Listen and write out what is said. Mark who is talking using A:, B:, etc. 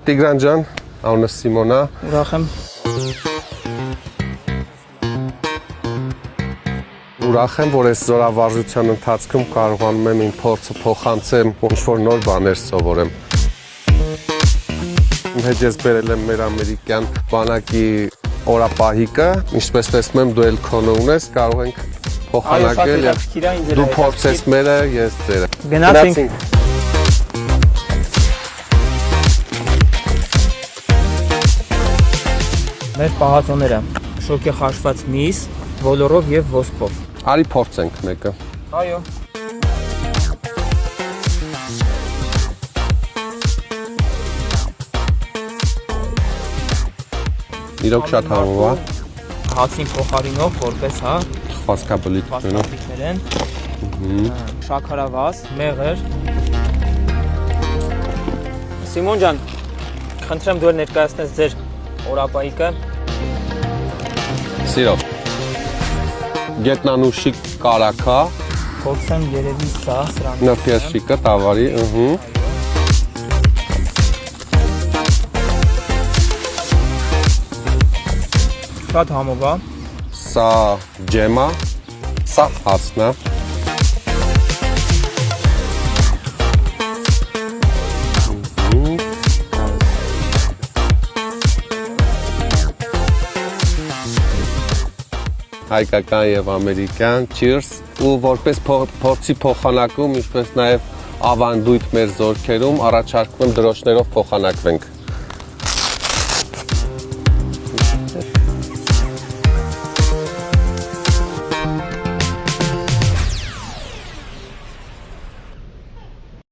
A: Տիգրան ջան, անունս Սիմոնա։
B: Ուրախ եմ։
A: Ուրախ եմ, որ այս զորավարժության ընթացքում կարողանում եմ իմ փորձը փոխանցեմ, ինչ-որ նոր բաներ սովորեմ։ Հետ ես բերել եմ մեր ամերիկյան բանակի օրապահիկը, ինչպես տեսնում եմ դու էլ քոնը ունես, կարող ենք փոխանակել եւ դու փորձես մերը, ես ձերը։
B: Գնացինք։ Մեր պահածոները շոկե խաշված միս, ոլորով եւ ոսպով։
A: Արի փորձենք մեկը։
B: Այո։
A: Իրոք շատ համով է։
B: Հացին փոխարինող որպես հա
A: Ֆասկաբլիթներ
B: են։ Շաքարավազ, մեղր։ Սիմոն ջան, խնդրեմ դու ներկայացնես ձեր օրապայիկը։
A: Սիրով։ Գետնանուշի կարակա։
B: Փորձեմ երևի սա սրանք։
A: Նրբյաշիկը, տավարի,
B: Շատ համով է։
A: Սա ջեմա, սա հացն է։ Հայկական եւ ամերիկյան, cheers, ու որպես փորձի փոխանակում, ինչպես նաեւ ավանդույթ մեր զորքերում, առաջարկում եմ դրոշներով փոխանակվենք։